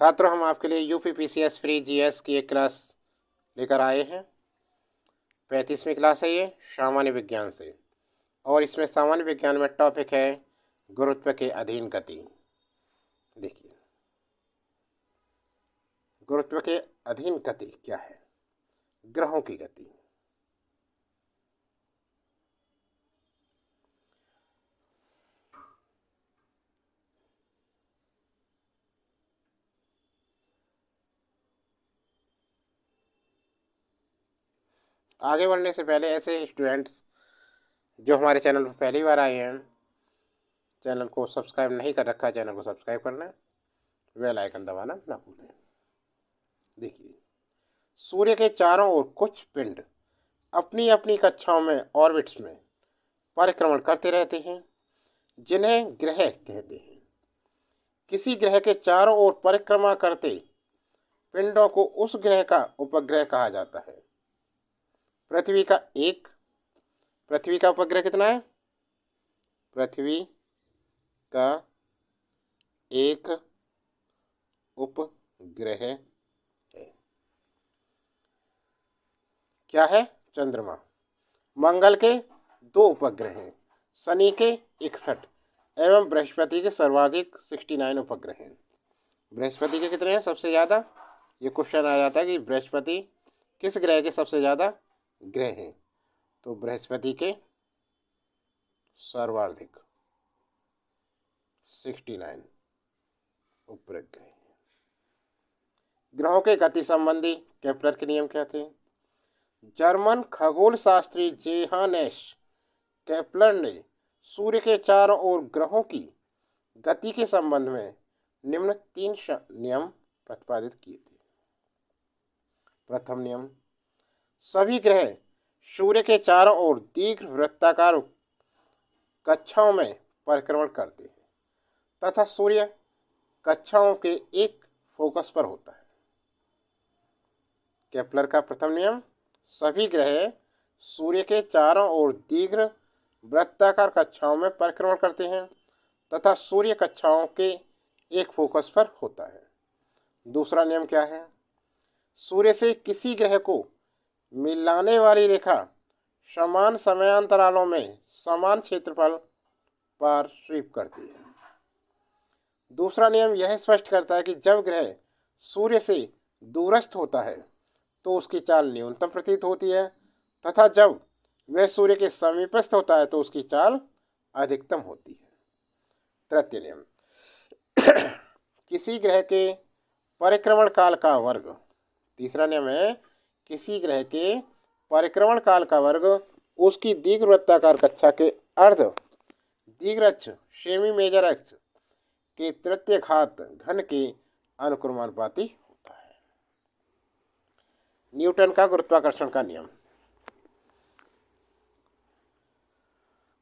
छात्रों, हम आपके लिए यूपी पीसीएस फ्री जीएस की एक क्लास लेकर आए हैं। 35वीं क्लास है ये, सामान्य विज्ञान से। और इसमें सामान्य विज्ञान में टॉपिक है गुरुत्व के अधीन गति। देखिए, गुरुत्व के अधीन गति क्या है? ग्रहों की गति। आगे बढ़ने से पहले ऐसे स्टूडेंट्स जो हमारे चैनल पर पहली बार आए हैं, चैनल को सब्सक्राइब नहीं कर रखा है, चैनल को सब्सक्राइब करना, बेल आइकन दबाना ना भूलें। देखिए, सूर्य के चारों ओर कुछ पिंड अपनी अपनी कक्षाओं में ऑर्बिट्स में परिक्रमण करते रहते हैं, जिन्हें ग्रह कहते हैं। किसी ग्रह के चारों ओर परिक्रमा करते पिंडों को उस ग्रह का उपग्रह कहा जाता है। पृथ्वी का उपग्रह कितना है? पृथ्वी का एक उपग्रह है। क्या है? चंद्रमा। मंगल के 2 उपग्रह हैं, शनि के 61 एवं बृहस्पति के सर्वाधिक 69 उपग्रह हैं। बृहस्पति के कितने हैं सबसे ज़्यादा? ये क्वेश्चन आ जाता है कि बृहस्पति किस ग्रह के सबसे ज़्यादा ग्रह हैं, तो बृहस्पति के सर्वाधिक 69 उपग्रह हैं। ग्रहों के गति संबंधी केपलर के नियम क्या थे? जर्मन खगोल शास्त्री जोहानेस केपलर ने सूर्य के चारों ओर ग्रहों की गति के संबंध में निम्न 3 नियम प्रतिपादित किए थे। प्रथम नियम, सभी ग्रह सूर्य के चारों ओर दीर्घ वृत्ताकार कक्षाओं में परिक्रमण करते हैं तथा सूर्य कक्षाओं के एक फोकस पर होता है। केपलर का प्रथम नियम, सभी ग्रह सूर्य के चारों ओर दीर्घ वृत्ताकार कक्षाओं में परिक्रमण करते हैं तथा सूर्य कक्षाओं के एक फोकस पर होता है। दूसरा नियम क्या है? सूर्य से किसी ग्रह को मिलाने वाली रेखा समान समयांतरालों में समान क्षेत्रफल पर स्वीप करती है। दूसरा नियम यह स्पष्ट करता है कि जब ग्रह सूर्य से दूरस्थ होता है तो उसकी चाल न्यूनतम प्रतीत होती है तथा जब वह सूर्य के समीपस्थ होता है तो उसकी चाल अधिकतम होती है। तृतीय नियम, किसी ग्रह के परिक्रमण काल का वर्ग। तीसरा नियम है, किसी ग्रह के परिक्रमण काल का वर्ग उसकी दीर्घवृत्ताकार कक्षा के अर्ध दीर्घ सेमी मेजर अक्ष के तृतीय घात घन के अनुक्रमानुपाती होता है। न्यूटन का गुरुत्वाकर्षण का नियम।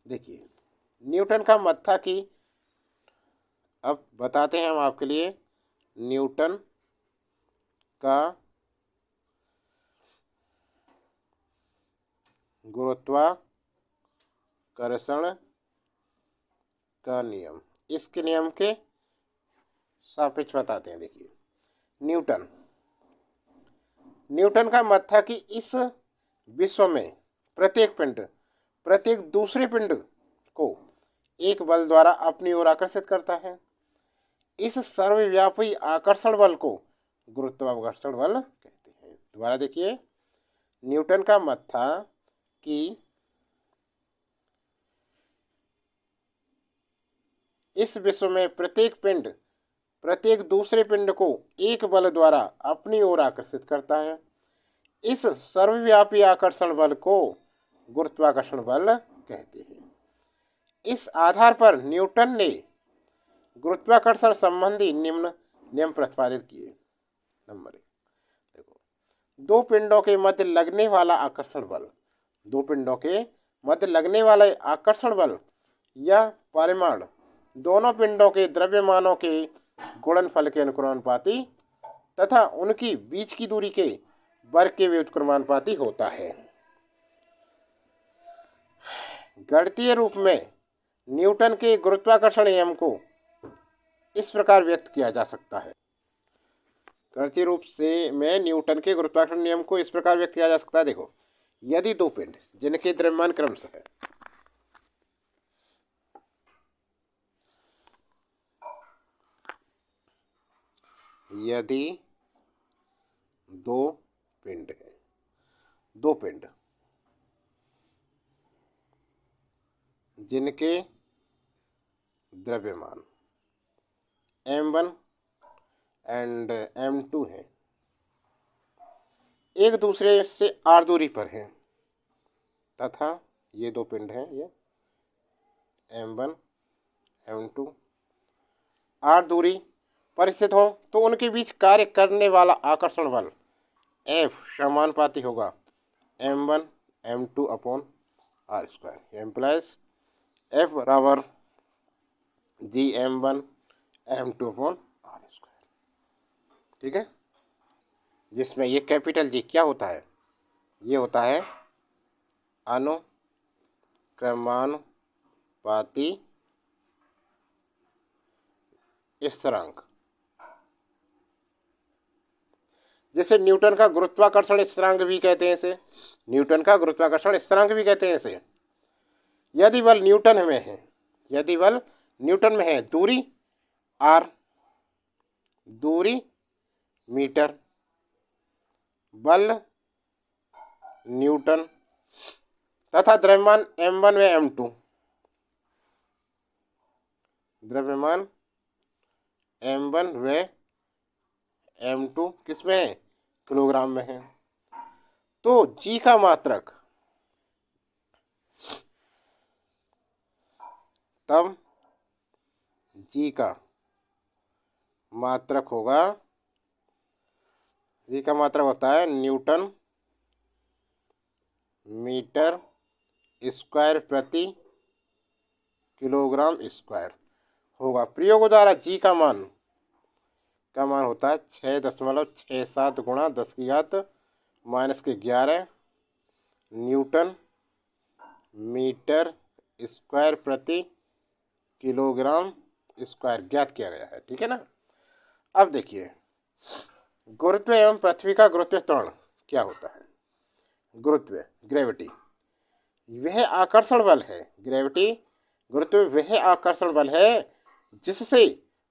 देखिए, न्यूटन का मत था कि, अब बताते हैं हम आपके लिए न्यूटन का गुरुत्वाकर्षण का नियम। इसके नियम के सापेक्ष बताते हैं। देखिए, न्यूटन का मत था कि इस विश्व में प्रत्येक पिंड प्रत्येक दूसरे पिंड को एक बल द्वारा अपनी ओर आकर्षित करता है। इस सर्वव्यापी आकर्षण बल को गुरुत्वाकर्षण बल कहते हैं। दोबारा देखिए, न्यूटन का मत था कि इस विश्व में प्रत्येक पिंड प्रत्येक दूसरे पिंड को एक बल द्वारा अपनी ओर आकर्षित करता है। इस सर्वव्यापी आकर्षण बल को गुरुत्वाकर्षण बल कहते हैं। इस आधार पर न्यूटन ने गुरुत्वाकर्षण संबंधी निम्न नियम प्रतिपादित किए। नंबर 1, देखो, दो पिंडों के मध्य लगने वाला आकर्षण बल। दो पिंडों के मध्य लगने वाला आकर्षण बल या परिमाण दोनों पिंडों के द्रव्यमानों के गुणनफल के अनुक्रमानुपाती तथा उनकी बीच की दूरी के वर्ग के व्युत्क्रमानुपाती होता है। गणितीय रूप में न्यूटन के गुरुत्वाकर्षण नियम को इस प्रकार व्यक्त किया जा सकता है। गणितीय रूप से में न्यूटन के गुरुत्वाकर्षण नियम को इस प्रकार व्यक्त किया जा सकता है। देखो, यदि दो पिंड जिनके द्रव्यमान क्रमशः है यदि दो पिंड है, दो पिंड जिनके द्रव्यमान m1 एंड m2 है, एक दूसरे से r दूरी पर है, तथा ये दो पिंड हैं, ये m1 m2 r दूरी पर स्थित हो, तो उनके बीच कार्य करने वाला आकर्षण बल F समानुपाती होगा m1 m2 upon r square. Implies F बराबर जी m1 m2 upon r square. ठीक है, जिसमें ये कैपिटल G क्या होता है, ये होता है अनुक्रमानुपाती स्थिरांक, जैसे न्यूटन का गुरुत्वाकर्षण स्थिरांक भी कहते हैं इसे, न्यूटन का गुरुत्वाकर्षण स्थिरांक भी कहते हैं इसे। यदि बल न्यूटन में है, यदि बल न्यूटन में है, दूरी r, दूरी मीटर, बल न्यूटन तथा द्रव्यमान m1 व m2, द्रव्यमान m1 व m2 किसमें है, किलोग्राम में है, तो g का मात्रक तब g का मात्रक होगा, g का मात्रक होता है न्यूटन मीटर स्क्वायर प्रति किलोग्राम स्क्वायर होगा। प्रयोग द्वारा g का मान होता है 6.67 गुणा 10⁻⁻11 न्यूटन मीटर स्क्वायर प्रति किलोग्राम स्क्वायर ज्ञात किया गया है। ठीक है ना। अब देखिए, गुरुत्व एवं पृथ्वी का गुरुत्व त्वरण क्या होता है। गुरुत्व ग्रेविटी वह आकर्षण बल है, ग्रेविटी गुरुत्व वह आकर्षण बल है जिससे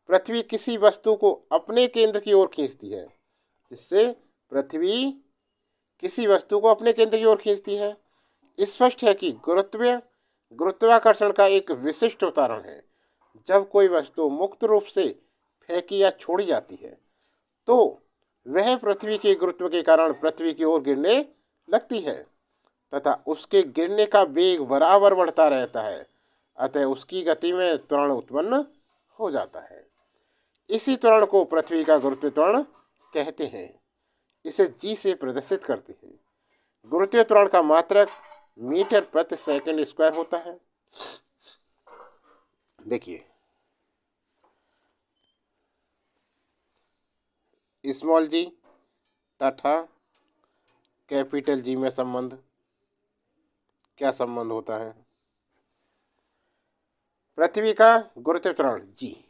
पृथ्वी किसी वस्तु को अपने केंद्र की ओर खींचती है, जिससे पृथ्वी किसी वस्तु को अपने केंद्र की ओर खींचती है। स्पष्ट है कि गुरुत्वाकर्षण का एक विशिष्ट उदाहरण है। जब कोई वस्तु मुक्त रूप से फेंकी या छोड़ी जाती है तो वह पृथ्वी के गुरुत्व के कारण पृथ्वी की ओर गिरने लगती है तथा उसके गिरने का वेग बराबर बढ़ता रहता है, अतः उसकी गति में त्वरण उत्पन्न हो जाता है। इसी त्वरण को पृथ्वी का गुरुत्व त्वरण कहते हैं। इसे जी से प्रदर्शित करते हैं। गुरुत्व त्वरण का मात्रक मीटर प्रति सेकंड स्क्वायर होता है। देखिए, स्मॉल जी तथा कैपिटल जी में संबंध क्या संबंध होता है। पृथ्वी का गुरुत्व त्वरण जी,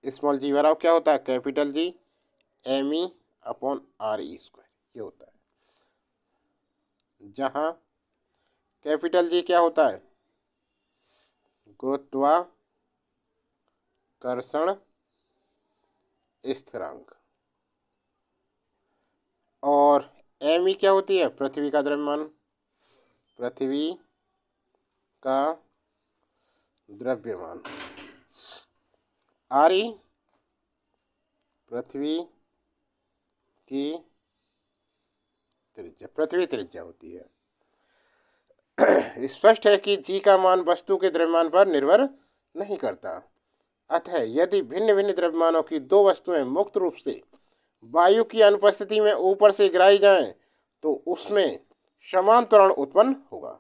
स्मॉल जी बराबर क्या होता है, capital G mE upon RE square, ये होता है। जहां कैपिटल जी क्या होता है, गुरुत्वाकर्षण स्थिरांक, और mE क्या होती है, पृथ्वी का द्रव्यमान, पृथ्वी का द्रव्यमान। RE पृथ्वी की त्रिज्या, पृथ्वी त्रिज्या होती है। स्पष्ट है कि जी का मान वस्तु के द्रव्यमान पर निर्भर नहीं करता। अतः यदि भिन्न भिन्न द्रव्यमानों की दो वस्तुएं मुक्त रूप से वायु की अनुपस्थिति में ऊपर से गिराई जाएं तो उसमें समान त्वरण उत्पन्न होगा।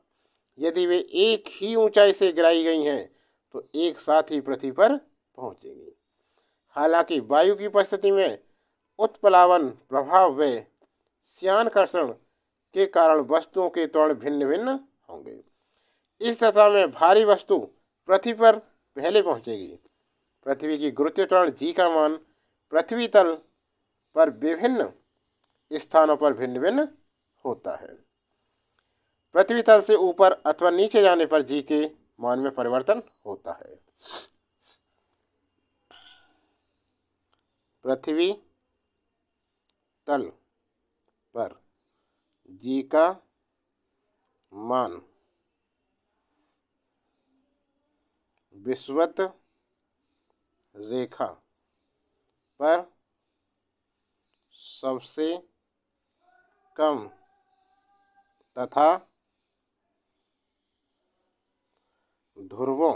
यदि वे एक ही ऊंचाई से गिराई गई हैं तो एक साथ ही पृथ्वी पर पहुंचेंगी। हालांकि वायु की उपस्थिति में उत्प्लावन प्रभाव व श्यानकर्षण के कारण वस्तुओं के त्वरण भिन्न भिन्न होंगे। इस दशा में भारी वस्तु पृथ्वी पर पहले पहुंचेगी। पृथ्वी की गुरुत्व त्वरण जी का मान पृथ्वी तल पर विभिन्न स्थानों पर भिन्न भिन्न होता है। पृथ्वी तल से ऊपर अथवा नीचे जाने पर जी के मान में परिवर्तन होता है। पृथ्वी तल पर जी का मान विषुवत रेखा पर सबसे कम तथा ध्रुवों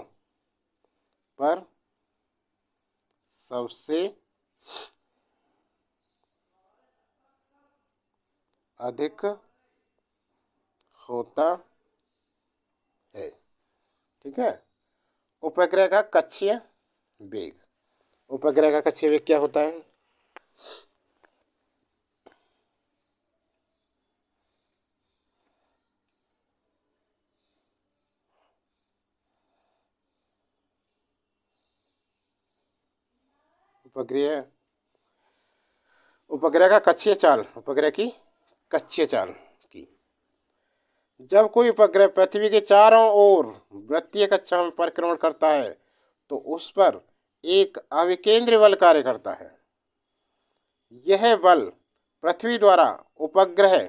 पर सबसे अधिक होता है। ठीक है। उपग्रह का कक्षीय वेग। उपग्रह का कक्षीय वेग क्या होता है? उपग्रह का कक्षीय चाल, उपग्रह की कक्षीय चाल की। जब कोई उपग्रह पृथ्वी के चारों ओर वृत्तीय कक्षा में परिक्रमण करता है तो उस पर एक अविकेंद्री बल कार्य करता है। यह बल पृथ्वी द्वारा उपग्रह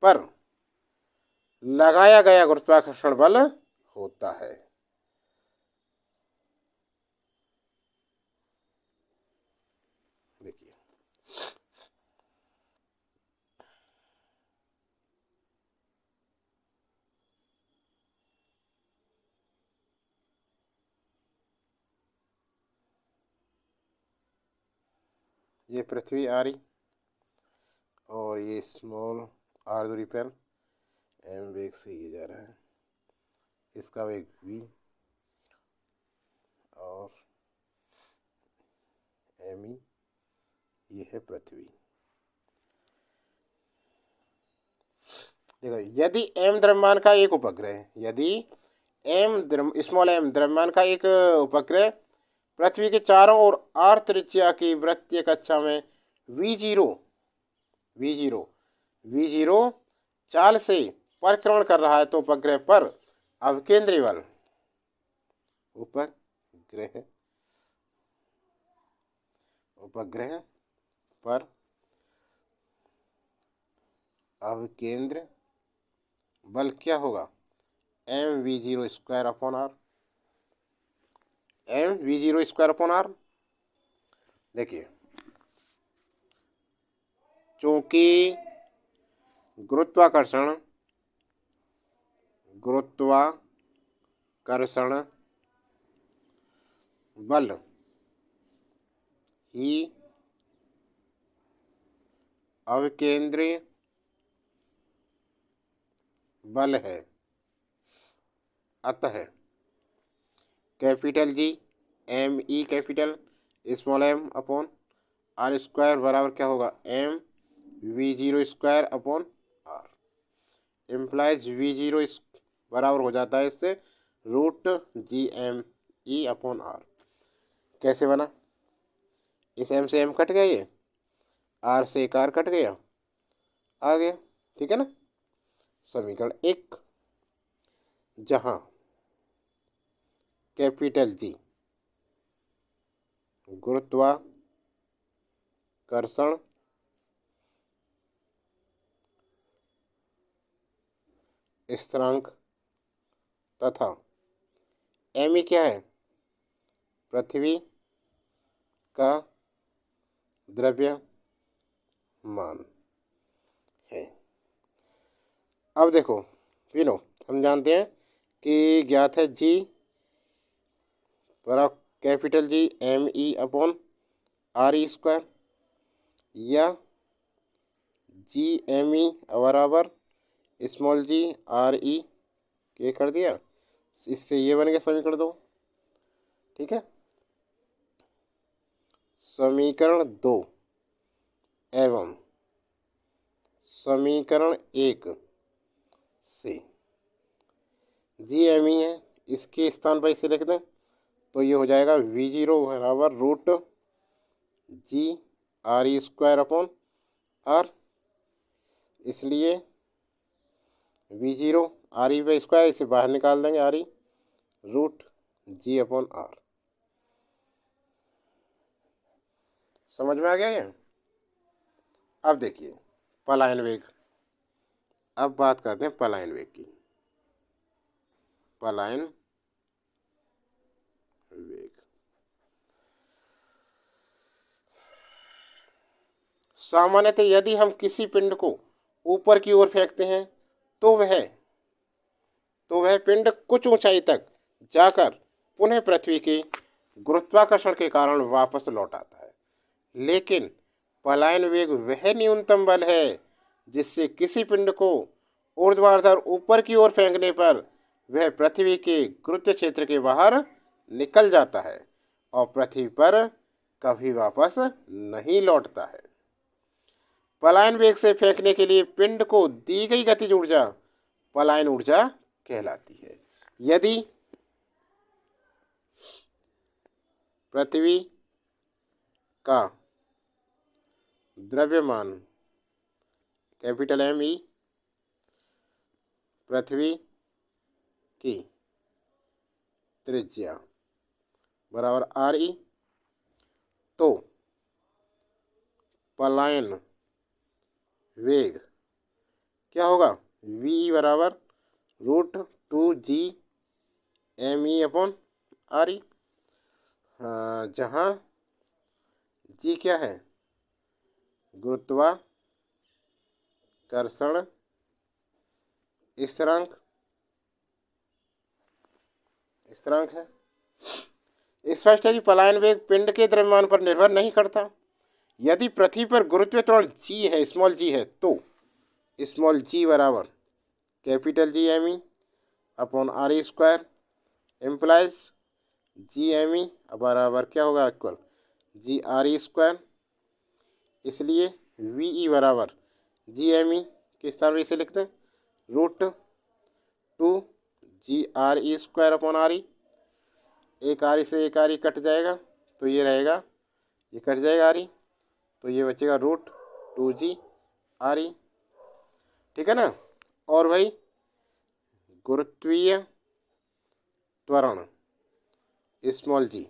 पर लगाया गया गुरुत्वाकर्षण बल होता है। देखिए, ये पृथ्वी आ रही और ये स्मॉल आर दूरी पर एम वेग से ये जा रहा है, इसका वेग v और एम ई, ये है पृथ्वी। देखो, यदि एम द्रव्यमान का एक उपग्रह, यदि स्मॉल एम द्रव्यमान का एक उपग्रह पृथ्वी के चारों ओर आर त्रिज्या की वृत्तीय कक्षा में v0 चाल से परिक्रमण कर रहा है तो उपग्रह पर अविकेंद्री बल, उपग्रह पर अविकेंद्र बल क्या होगा? mv0 square upon R, mv0 square upon R. देखिए, चूंकि गुरुत्वाकर्षण बल ही अविकेंद्रीय बल है, अतः capital G M E capital small M upon R square बराबर क्या होगा? mv0 square upon are. Implies v0 बराबर हो जाता है इससे √GME अपॉन आर। कैसे बना? इस m से m कट गया, ये r से एक r कट गया, आ गया। ठीक है ना। समीकरण 1, जहां कैपिटल जी गुरुत्वाकर्षण स्थिरांक तथा एम ई क्या है? पृथ्वी का द्रव्यमान है। अब देखो विनो, हम जानते हैं कि ज्ञात है जी बराबर capital G M E upon R E square, या जी एम ई बराबर स्मॉल जी आर ई के कर दिया, इससे ये बन गया समीकरण 2। ठीक है। समीकरण 2 एवं समीकरण 1 से जी एम ई है, इसके स्थान पर इसे लिख दें तो ये हो जाएगा V0 बराबर root G R E square upon R. इसलिए V0 R E by square, इसे बाहर निकाल देंगे, R E root G upon R. समझ में आ गया ये? अब देखिए पलायन वेग। अब बात करते हैं पलायन वेग की। पलायन वेग सामान्यतः यदि हम किसी पिंड को ऊपर की ओर फेंकते हैं तो वह पिंड कुछ ऊंचाई तक जाकर पुनः पृथ्वी के गुरुत्वाकर्षण के कारण वापस लौट आता है। लेकिन पलायन वेग वह न्यूनतम बल है जिससे किसी पिंड को ऊर्ध्वाधर ऊपर की ओर फेंकने पर वह पृथ्वी के गुरुत्व क्षेत्र के बाहर निकल जाता है और पृथ्वी पर कभी वापस नहीं लौटता है। पलायन वेग से फेंकने के लिए पिंड को दी गई गतिज ऊर्जा पलायन ऊर्जा कहलाती है। यदि पृथ्वी का द्रव्यमान कैपिटल एम ई पृथ्वी की त्रिज्या बराबर आर ई, तो पलायन वेग क्या होगा? वी बराबर root two G M E upon R E, जहाँ जी क्या है? गुरुत्वाकर्षण स्थिरांक है। स्पष्ट है कि पलायन वेग पिंड के द्रव्यमान पर निर्भर नहीं करता। यदि पृथ्वी पर गुरुत्वीय त्वरण जी है, स्मॉल जी है, तो स्मॉल जी बराबर capital G M E upon R E square implies G M E बराबर क्या होगा? Equal G R E square. इसलिए वी ई बराबर जी एम ई के स्थान पर इसे लिखते हैं root two G R E square upon R E. एक आर ई से एक आर ई कट जाएगा तो ये रहेगा, ये कट जाएगा आर ई, तो ये बचेगा रूट टू जी आर ई। ठीक है ना? और भाई गुरुत्वीय त्वरण स्मॉल जी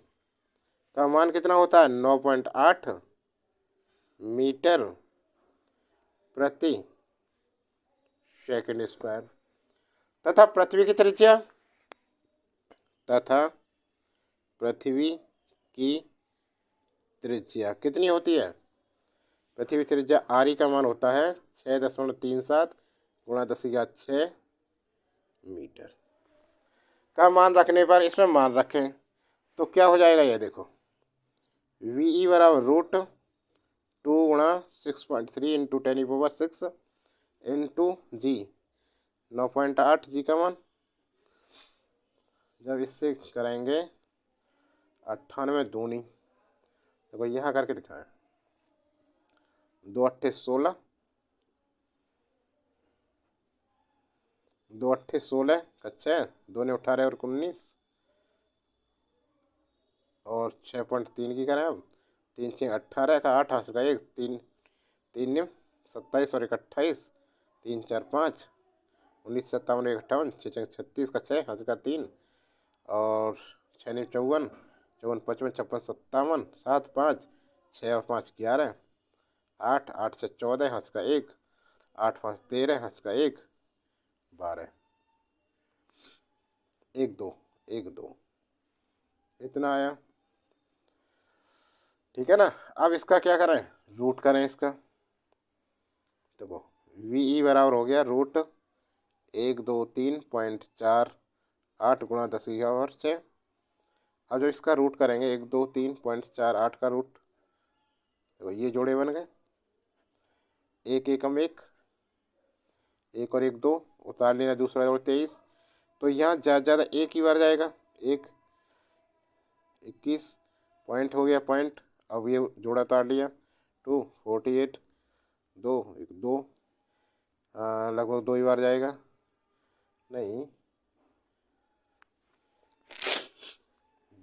का मान कितना होता है? 9.8 मीटर प्रति सेकंड स्क्वायर। तथा पृथ्वी की त्रिज्या कितनी होती है? पृथ्वी त्रिज्या आर ई का मान होता है 6.37 गुणा 10⁶ मीटर। का मान रखने पर इसमें मान रखें तो क्या हो जाएगा? ये देखो वी ई बराबर रूट टू गुणा 6.3 इंटू 10⁶ इंटू जी 9.8 जी का मान। जब इससे करेंगे 98 दूनी, देखो यहाँ करके दिखाएं, 2 8 16, 2 8 16 कच्चा है, 2 ने 18 और 19 और 6.3 की करें। अब 3 6 18 का 8 हाथ का 1 3 3 27 और 1 28 3 4 5 19 57 1 58 6 36 का 6 हाथ का 3 और 6 9 54 54 55 56 57 7 5 6 और 5 11 8 8 से 14 हाथ का 1 8 5 13 हाथ का 1 12 1 2 1 2 इतना आया। ठीक है ना? अब इसका क्या करें? रूट करें इसका। देखो वी ई बराबर हो गया रूट 123.48 गुणा 10⁻⁶। अब जब इसका रूट करेंगे 123.48 का रूट, देखो ये जोड़े बन गए, एक एकम एक, एक और एक 2 उतार लेना, दूसरा जोड़ 23, तो यहाँ ज़्यादा एक ही बार जाएगा, एक 21 पॉइंट हो गया पॉइंट। अब ये जोड़ा उतार लिया 2 48 2 1 2 लगभग 2 ही बार जाएगा, नहीं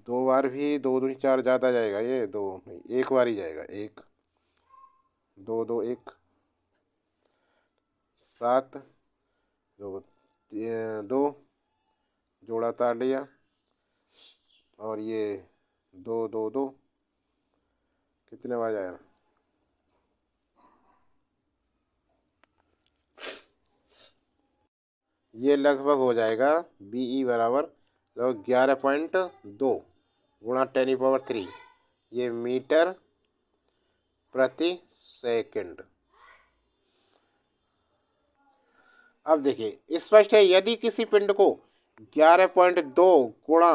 2 बार भी 2 दूनी 4 ज़्यादा जाएगा, ये 2 नहीं, 1 बार ही जाएगा। 1 2 2 1 7 2 2 जोड़ा तार लिया, और ये 2 2 2 कितने बार जाएगा? ये लगभग हो जाएगा BE बराबर लगभग 11.2 गुणा 10⁻³ ये मीटर प्रति सेकंड। अब देखिए स्पष्ट है, यदि किसी पिंड को 11.2 गुणा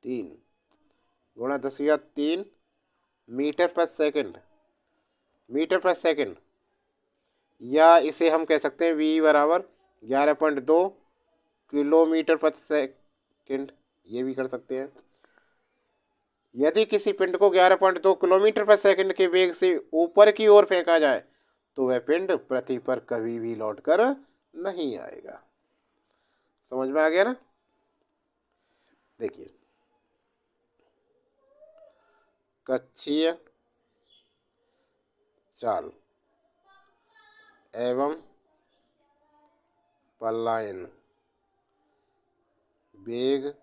3 गुणा 10⁻³ मीटर पर सेकंड, या इसे हम कह सकते हैं V बराबर 11.2 किलोमीटर प्रति सेकंड, ये भी कर सकते हैं। यदि किसी पिंड को 11.2 किलोमीटर प्रति सेकंड के वेग से ऊपर की ओर फेंका जाए तो वह पिंड पृथ्वी पर कभी भी लौटकर नहीं आएगा। समझ में आ गया ना? देखिए, कक्षीय चाल एवं पलायन वेग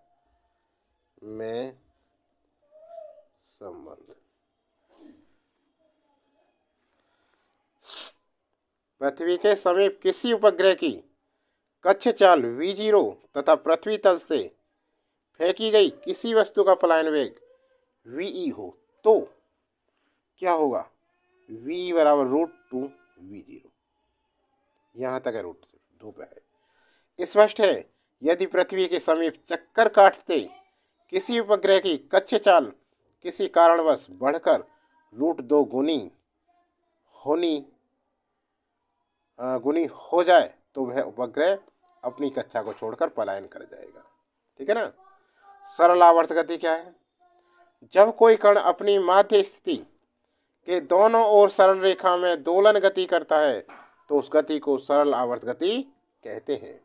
में संबंध। पृथ्वी के समीप किसी उपग्रह की कक्ष चाल v0 तथा पृथ्वी तल से फेंकी गई किसी वस्तु का पलायन वेग ve हो तो क्या होगा? v बराबर √2 v0। यहाँ तक है, √2 पे है। स्पष्ट है, यदि पृथ्वी के समीप चक्कर काटते किसी उपग्रह की कक्ष चाल किसी कारणवश बढ़कर √2 गुनी हो जाए तो वह उपग्रह अपनी कक्षा को छोड़कर पलायन कर जाएगा। ठीक है ना? सरल आवर्त गति क्या है? जब कोई कण अपनी माध्य स्थिति के दोनों ओर सरल रेखा में दोलन गति करता है तो उस गति को सरल आवर्त गति कहते हैं।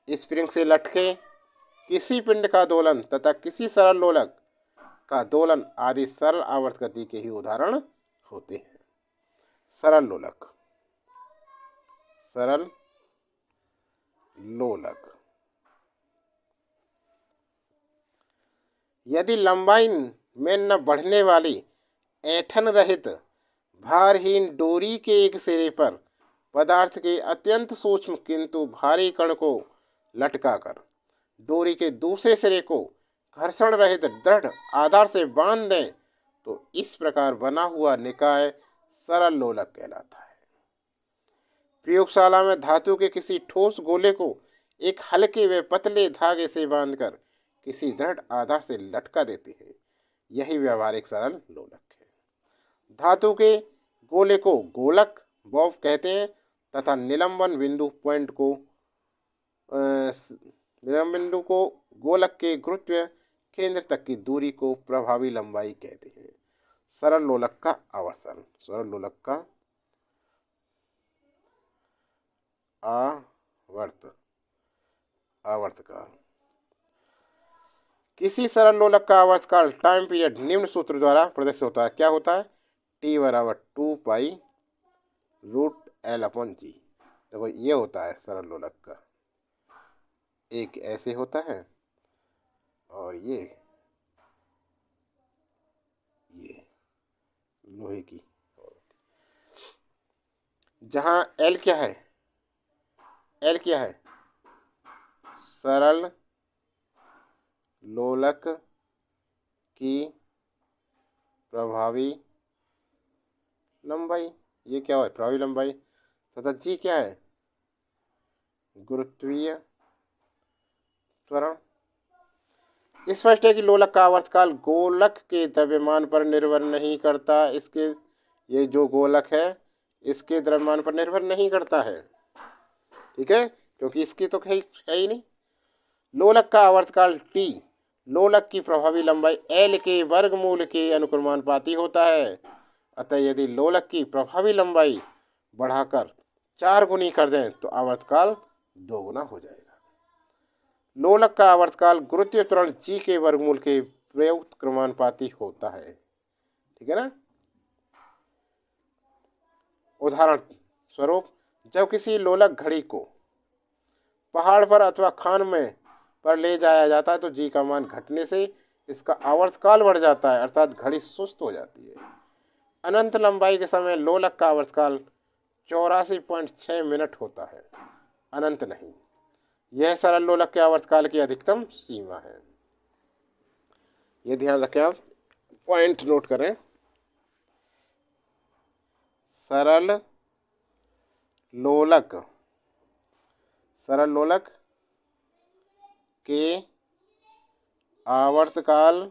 स्प्रिंग से लटके किसी पिंड का दोलन तथा किसी सरल लोलक का दोलन आदि सरल आवर्त गति के ही उदाहरण होते हैं। सरल लोलक, सरल लोलक, यदि लंबाई में न बढ़ने वाली ऐंठन रहित भारहीन डोरी के एक सिरे पर पदार्थ के अत्यंत सूक्ष्म किंतु भारी कण को लटकाकर डोरी के दूसरे सिरे को घर्षण रहित दृढ़ आधार से बांध दें तो इस प्रकार बना हुआ निकाय सरल लोलक कहलाता है। प्रयोगशाला में धातु के किसी ठोस गोले को एक हल्के व पतले धागे से बांधकर किसी दृढ़ आधार से लटका देते हैं, यही व्यावहारिक सरल लोलक है। धातु के गोले को गोलक बॉब कहते हैं तथा निलंबन बिंदु को गोलक के गुरुत्व केंद्र तक की दूरी को प्रभावी लंबाई कहते हैं। सरल लोलक का आवर्तन, सरल लोलक का आवर्तकाल। किसी सरल लोलक का आवर्तकाल टाइम पीरियड निम्न सूत्र द्वारा प्रदर्शित होता है। क्या होता है? T बराबर 2π√L/G। देखो ये होता है सरल लोलक का, एक ऐसे होता है और ये लोहे की, जहां L क्या है? L क्या है? सरल लोलक की प्रभावी लंबाई, ये क्या है? प्रभावी लंबाई। तथा G क्या है? गुरुत्वीय त्वरण। स्पष्ट है कि लोलक का आवर्तकाल गोलक के द्रव्यमान पर निर्भर नहीं करता। इसके ये जो गोलक है इसके द्रव्यमान पर निर्भर नहीं करता है। ठीक है, क्योंकि इसकी तो है ही नहीं। लोलक का आवर्तकाल T लोलक की प्रभावी लंबाई L के वर्गमूल के अनुक्रमानुपाती होता है। अतः यदि लोलक की प्रभावी लंबाई बढ़ाकर 4 गुनी कर दें तो आवर्तकाल 2 गुना हो जाएगा। लोलक का आवर्तकाल गुरुत्वीय त्वरण g के वर्गमूल के प्रयुक्त क्रमानुपाती होता है। ठीक है ना। उदाहरण स्वरूप, जब किसी लोलक घड़ी को पहाड़ पर अथवा खान में पर ले जाया जाता है तो g का मान घटने से इसका आवर्तकाल बढ़ जाता है, अर्थात घड़ी सुस्त हो जाती है। अनंत लंबाई के समय लोलक का आवर्तकाल 84.6 मिनट होता है, अनंत नहीं। यह सरल लोलक के आवर्तकाल की अधिकतम सीमा है। ये ध्यान रखें, आप पॉइंट नोट करें। सरल लोलक के आवर्तकाल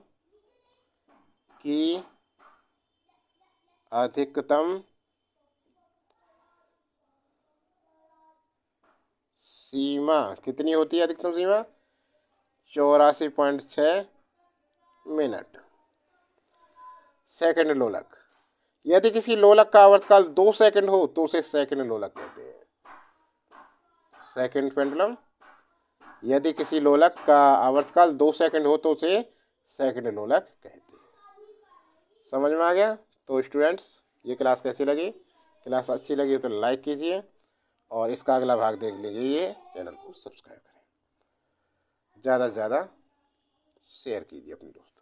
की अधिकतम सीमा कितनी होती है? अधिकतम सीमा 84.6 मिनट। सेकंड लोलक, यदि किसी लोलक का आवर्तकाल 2 सेकंड हो तो उसे सेकंड लोलक कहते हैं। सेकंड पेंडुलम, यदि किसी लोलक का आवर्तकाल 2 सेकंड हो तो उसे सेकंड लोलक कहते हैं। समझ में आ गया? तो स्टूडेंट्स, ये क्लास कैसी लगी? क्लास अच्छी लगी तो लाइक कीजिए और इसका अगला भाग देख लीजिए। चैनल को सब्सक्राइब करें, ज़्यादा से ज़्यादा शेयर कीजिए अपने दोस्तों।